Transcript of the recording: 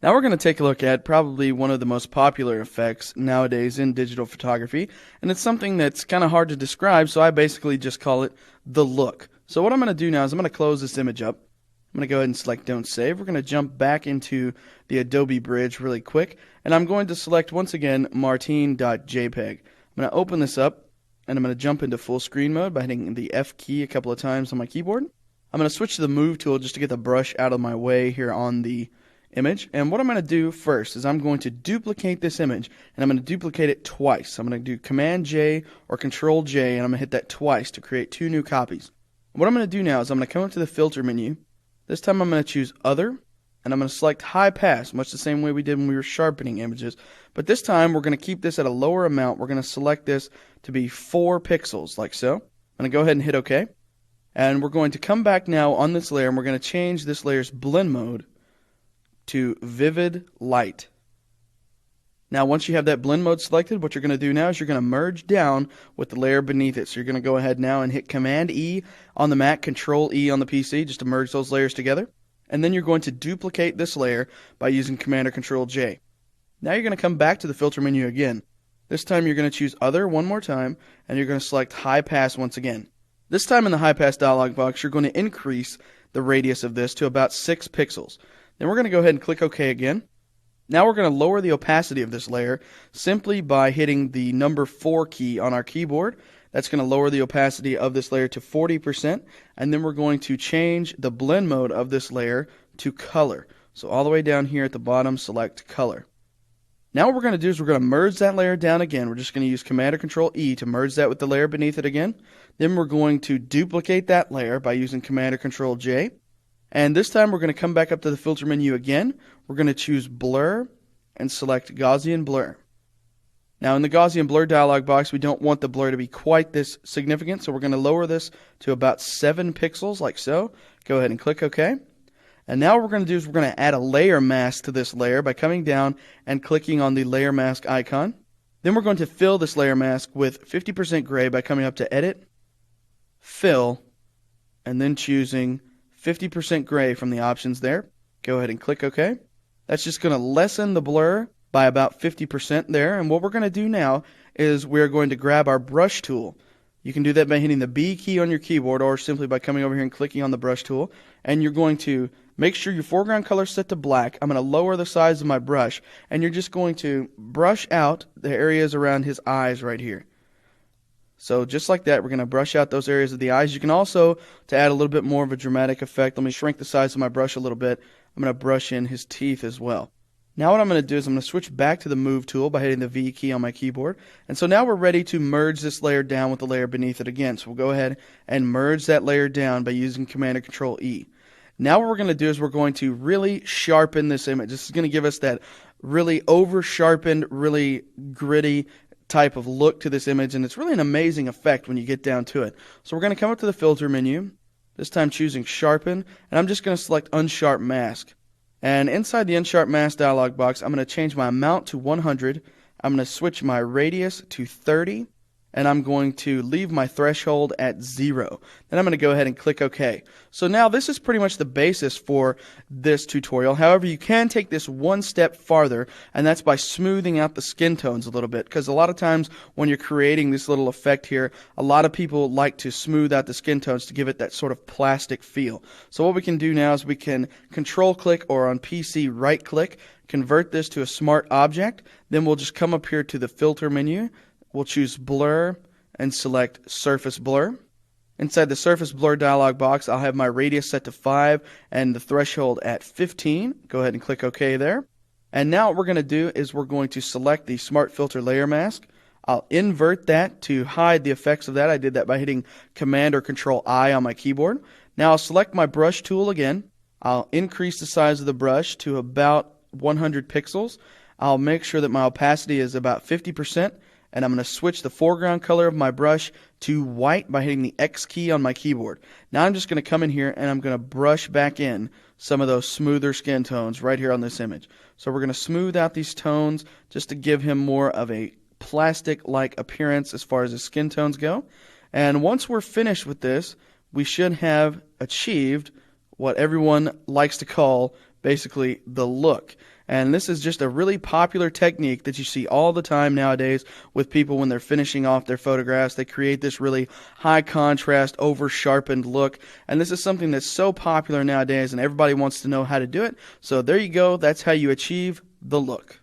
Now we're going to take a look at probably one of the most popular effects nowadays in digital photography, and it's something that's kind of hard to describe, so I basically just call it the look. So what I'm going to do now is I'm going to close this image up. I'm going to go ahead and select Don't Save. We're going to jump back into the Adobe Bridge really quick, and I'm going to select once again martine.jpg. I'm going to open this up, and I'm going to jump into full screen mode by hitting the F key a couple of times on my keyboard. I'm going to switch to the Move tool just to get the brush out of my way here on the image. And what I'm going to do first is I'm going to duplicate this image, and I'm going to duplicate it twice. I'm going to do Command J or Control J, and I'm going to hit that twice to create two new copies. What I'm going to do now is I'm going to come up to the filter menu. This time I'm going to choose Other, and I'm going to select High Pass, much the same way we did when we were sharpening images. But this time we're going to keep this at a lower amount. We're going to select this to be 4 pixels, like so. I'm going to go ahead and hit OK. And we're going to come back now on this layer, and we're going to change this layer's blend mode to Vivid Light. Now once you have that blend mode selected, what you're going to do now is you're going to merge down with the layer beneath it. So you're going to go ahead now and hit Command E on the Mac, Control E on the PC, just to merge those layers together. And then you're going to duplicate this layer by using Command or Control J. Now you're going to come back to the filter menu again. This time you're going to choose Other one more time, and you're going to select High Pass once again. This time in the High Pass dialog box, you're going to increase the radius of this to about 6 pixels. Then we're going to go ahead and click OK again. Now we're going to lower the opacity of this layer simply by hitting the number 4 key on our keyboard. That's going to lower the opacity of this layer to 40%, and then we're going to change the blend mode of this layer to color. So all the way down here at the bottom, select color. Now what we're going to do is we're going to merge that layer down again. We're just going to use Command or Control E to merge that with the layer beneath it again. Then we're going to duplicate that layer by using Command or Control J. And this time we're going to come back up to the filter menu again. We're going to choose Blur and select Gaussian Blur. Now in the Gaussian Blur dialog box, we don't want the blur to be quite this significant, so we're going to lower this to about 7 pixels like so. Go ahead and click OK. And now what we're going to do is we're going to add a layer mask to this layer by coming down and clicking on the layer mask icon. Then we're going to fill this layer mask with 50% gray by coming up to Edit, Fill, and then choosing 50% gray from the options there. Go ahead and click OK. That's just going to lessen the blur by about 50% there. And what we're going to do now is we're going to grab our brush tool. You can do that by hitting the B key on your keyboard or simply by coming over here and clicking on the brush tool. And you're going to make sure your foreground color is set to black. I'm going to lower the size of my brush, and you're just going to brush out the areas around his eyes right here. So just like that, we're going to brush out those areas of the eyes. You can also, to add a little bit more of a dramatic effect, let me shrink the size of my brush a little bit. I'm going to brush in his teeth as well. Now what I'm going to do is I'm going to switch back to the Move tool by hitting the V key on my keyboard. And so now we're ready to merge this layer down with the layer beneath it again. So we'll go ahead and merge that layer down by using Command or Control E. Now what we're going to do is we're going to really sharpen this image. This is going to give us that really over-sharpened, really gritty type of look to this image, and it's really an amazing effect when you get down to it. So we're going to come up to the filter menu, this time choosing Sharpen, and I'm just going to select Unsharp Mask. And inside the Unsharp Mask dialog box, I'm going to change my amount to 100, I'm going to switch my radius to 30, and I'm going to leave my threshold at 0. Then I'm going to go ahead and click OK. So now this is pretty much the basis for this tutorial. However, you can take this one step farther, and that's by smoothing out the skin tones a little bit, because a lot of times when you're creating this little effect here, a lot of people like to smooth out the skin tones to give it that sort of plastic feel. So what we can do now is we can Control click, or on PC right click, convert this to a smart object. Then we'll just come up here to the filter menu. We'll choose Blur and select Surface Blur. Inside the Surface Blur dialog box, I'll have my radius set to 5 and the threshold at 15. Go ahead and click OK there. And now what we're going to do is we're going to select the Smart Filter Layer Mask. I'll invert that to hide the effects of that. I did that by hitting Command or Control I on my keyboard. Now I'll select my brush tool again. I'll increase the size of the brush to about 100 pixels. I'll make sure that my opacity is about 50%. And I'm going to switch the foreground color of my brush to white by hitting the X key on my keyboard. Now I'm just going to come in here and I'm going to brush back in some of those smoother skin tones right here on this image. So we're going to smooth out these tones just to give him more of a plastic-like appearance as far as the skin tones go. And once we're finished with this, we should have achieved what everyone likes to call basically the look. And this is just a really popular technique that you see all the time nowadays with people when they're finishing off their photographs. They create this really high contrast, over sharpened look. And this is something that's so popular nowadays, and everybody wants to know how to do it. So there you go. That's how you achieve the look.